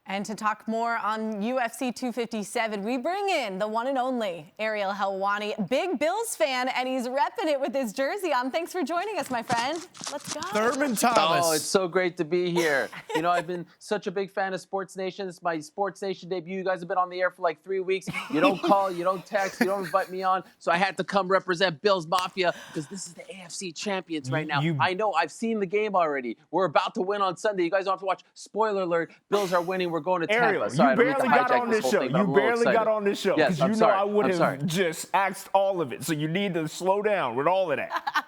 And to talk more on UFC 257, we bring in the one and only Ariel Helwani, big Bills fan, and he's repping it with his jersey on. Thanks for joining us, my friend. Let's go. Thurman Thomas. Oh, it's so great to be here. You know, I've been such a big fan of SportsNation. This is my SportsNation debut. You guys have been on the air for like 3 weeks. You don't call, you don't text, you don't invite me on. So I had to come represent Bills Mafia because this is the AFC champions right now. I know, I've seen the game already. We're about to win on Sunday. You guys don't have to watch. Spoiler alert, Bills are winning. We're going to Tampa. Ariel, Sorry, you barely got on this show. You barely got on this show because you know I would have just asked all of it. So you need to slow down with all of that.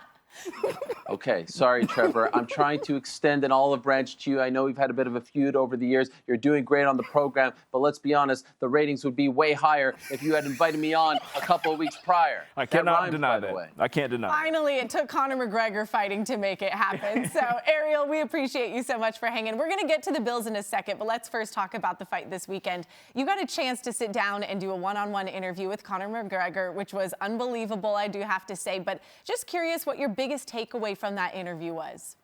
Okay, sorry, Trevor. I'm trying to extend an olive branch to you. I know we've had a bit of a feud over the years. You're doing great on the program, but let's be honest, the ratings would be way higher if you had invited me on a couple of weeks prior. I cannot deny that. I can't deny that. Finally, it took Conor McGregor fighting to make it happen. So, Ariel, we appreciate you so much for hanging. We're going to get to the Bills in a second, but let's first talk about the fight this weekend. You got a chance to sit down and do a one-on-one interview with Conor McGregor, which was unbelievable, I do have to say. But just curious what your biggest takeaway from that interview was.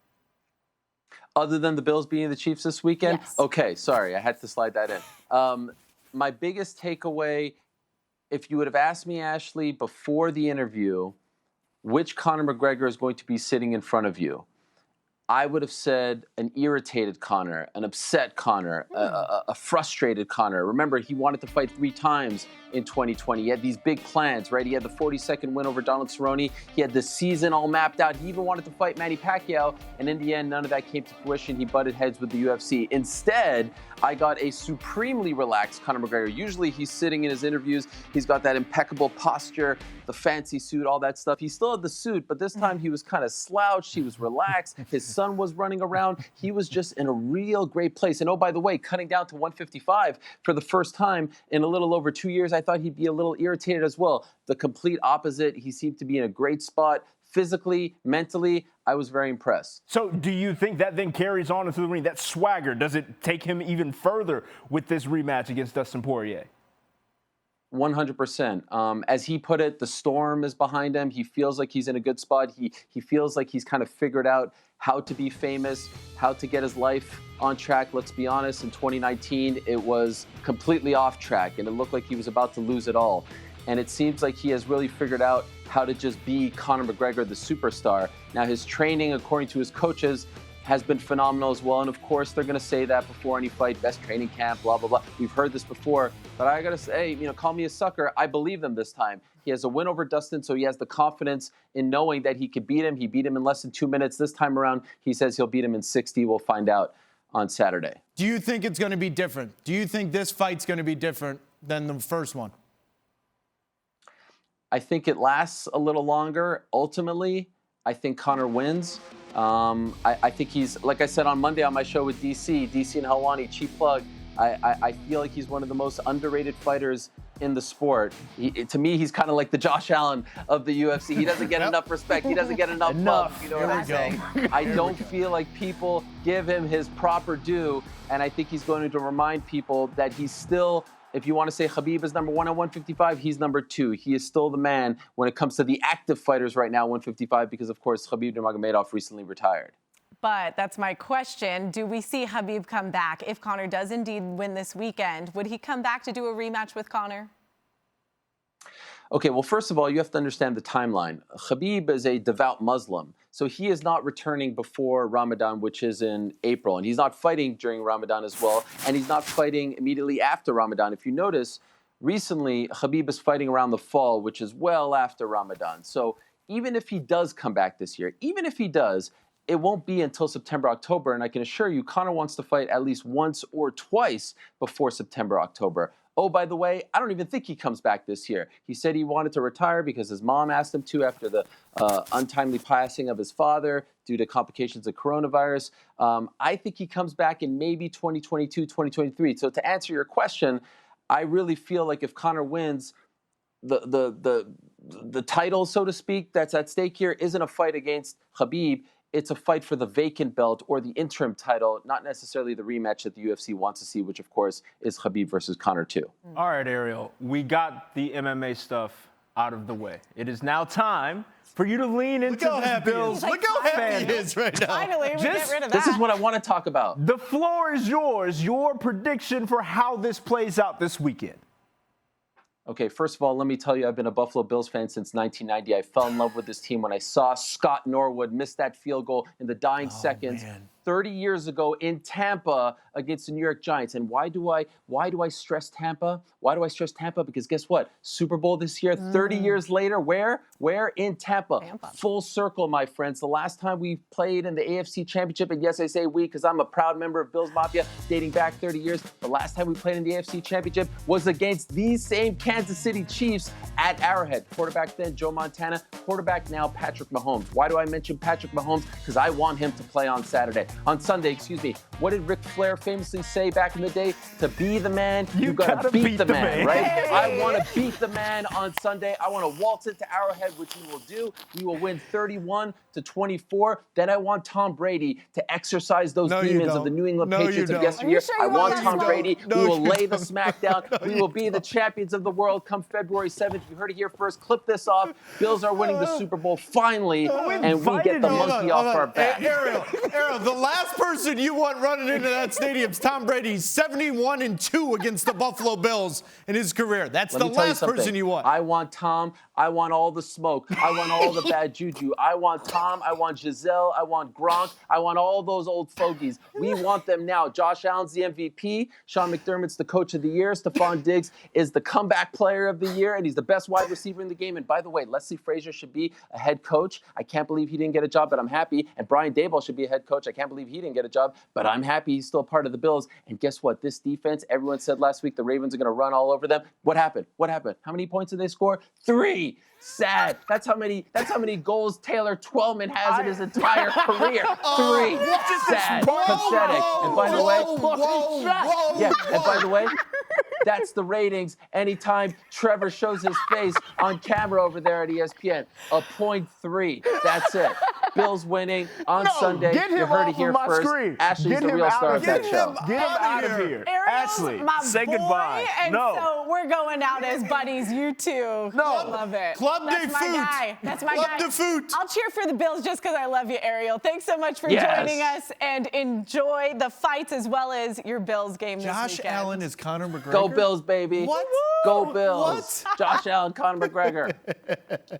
Other than the Bills beating the Chiefs this weekend? Yes. Okay, sorry, I had to slide that in. My biggest takeaway, if you would have asked me, Ashley, before the interview, which Conor McGregor is going to be sitting in front of you, I would have said an irritated Conor, an upset Conor, a frustrated Conor. Remember, he wanted to fight 3 times in 2020. He had these big plans, right? He had the 42nd win over Donald Cerrone. He had the season all mapped out. He even wanted to fight Manny Pacquiao, and in the end, none of that came to fruition. He butted heads with the UFC. Instead, I got a supremely relaxed Conor McGregor. Usually, he's sitting in his interviews. He's got that impeccable posture, the fancy suit, all that stuff. He still had the suit, but this time he was kind of slouched. He was relaxed. His son was running around. He was just in a real great place. And oh, by the way, cutting down to 155 for the first time in a little over 2 years, I thought he'd be a little irritated as well. The complete opposite. He seemed to be in a great spot. Physically, mentally, I was very impressed. So do you think that then carries on into the ring? That swagger, does it take him even further with this rematch against Dustin Poirier? 100%. As he put it, the storm is behind him. He feels like he's in a good spot. He feels like he's kind of figured out how to be famous, how to get his life on track. Let's be honest, in 2019, it was completely off track, and it looked like he was about to lose it all. And it seems like he has really figured out how to just be Conor McGregor, the superstar. Now, his training, according to his coaches, has been phenomenal as well. And of course, they're going to say that before any fight, best training camp, blah, blah, blah. We've heard this before, but I got to say, call me a sucker. I believe them this time. He has a win over Dustin, so he has the confidence in knowing that he could beat him. He beat him in less than 2 minutes. This time around, he says he'll beat him in 60. We'll find out on Saturday. Do you think it's going to be different? Do you think this fight's going to be different than the first one? I think it lasts a little longer. Ultimately, I think Conor wins. I think he's, like I said on Monday on my show with DC and Helwani, cheap plug. I feel like he's one of the most underrated fighters in the sport. To me, he's kind of like the Josh Allen of the UFC. He doesn't get enough respect. He doesn't get enough love. You know what I'm saying? I don't feel like people give him his proper due, and I think he's going to remind people that he's still, if you want to say Khabib is number 1 at 155, he's number 2. He is still the man when it comes to the active fighters right now, 155, because, of course, Khabib Nurmagomedov recently retired. But that's my question. Do we see Khabib come back? If Conor does indeed win this weekend, would he come back to do a rematch with Conor? Okay, well, first of all, you have to understand the timeline. Khabib is a devout Muslim, so he is not returning before Ramadan, which is in April, and he's not fighting during Ramadan as well, and he's not fighting immediately after Ramadan. If you notice, recently, Khabib is fighting around the fall, which is well after Ramadan. So even if he does come back this year, even if he does, it won't be until September, October, and I can assure you, Conor wants to fight at least once or twice before September, October. Oh, by the way, I don't even think he comes back this year. He said he wanted to retire because his mom asked him to after the untimely passing of his father due to complications of coronavirus. I think he comes back in maybe 2022, 2023. So to answer your question, I really feel like if Conor wins, the title, so to speak, that's at stake here isn't a fight against Khabib. It's a fight for the vacant belt or the interim title, not necessarily the rematch that the UFC wants to see, which, of course, is Khabib versus Conor too. All right, Ariel, we got the MMA stuff out of the way. It is now time for you to lean into this Bills. Look how happy he is right now. Finally, we get rid of that. This is what I want to talk about. The floor is yours. Your prediction for how this plays out this weekend. Okay, first of all, let me tell you, I've been a Buffalo Bills fan since 1990. I fell in love with this team when I saw Scott Norwood miss that field goal in the dying seconds. Man. 30 years ago in Tampa against the New York Giants. And why do I stress Tampa? Why do I stress Tampa? Because guess what? Super Bowl this year, 30 years later, where? Where? In Tampa. Full circle, my friends. The last time we played in the AFC Championship, and yes, I say we because I'm a proud member of Bills Mafia dating back 30 years. The last time we played in the AFC Championship was against these same Kansas City Chiefs at Arrowhead. Quarterback then, Joe Montana. Quarterback now, Patrick Mahomes. Why do I mention Patrick Mahomes? Because I want him to play on Sunday, excuse me. What did Ric Flair famously say back in the day? To be the man, you gotta beat the man, right? Hey. I want to beat the man on Sunday. I want to waltz into Arrowhead, which we will do. We will win 31-24. Then I want Tom Brady to exercise those demons of the New England Patriots of yesteryear. Sure I want Tom that? Brady. We will lay the smack down. We will be the champions of the world come February 7th. You heard it here first. Clip this off. Bills are winning the Super Bowl finally, and we get the monkey off our back. Ariel, the last person you want running into that stadium's Tom Brady. 71-2 against the Buffalo Bills in his career. That's the last person you want. I want Tom. I want all the smoke. I want all the bad juju. I want Tom. I want Giselle. I want Gronk. I want all those old fogies. We want them now. Josh Allen's the MVP. Sean McDermott's the coach of the year. Stephon Diggs is the comeback player of the year, and he's the best wide receiver in the game. And by the way, Leslie Frazier should be a head coach. I can't believe he didn't get a job, but I'm happy. And Brian Daboll should be a head coach. I can't believe he didn't get a job, but I'm happy he's still part of the Bills. And guess what? This defense, everyone said last week the Ravens are going to run all over them. What happened? How many points did they score? 3. Sad. That's how many goals Taylor Twellman has in his entire career. 3. Sad. Pathetic. And by the way, and by the way, that's the ratings anytime Trevor shows his face on camera over there at ESPN. A 0.3. That's it. Bills winning on Sunday. You heard it here first. Screen. Ashley's the real star of that show. Get him out of here. Ashley, say goodbye. And so we're going out as buddies. You too. No. Love it. Club That's de my foot. guy. That's my Club guy. de foot. I'll cheer for the Bills just because I love you, Ariel. Thanks so much for joining us, and enjoy the fights as well as your Bills game this weekend. Josh Allen is Conor McGregor. Go Bills, baby. What? Go Bills. What? Josh Allen, Conor McGregor.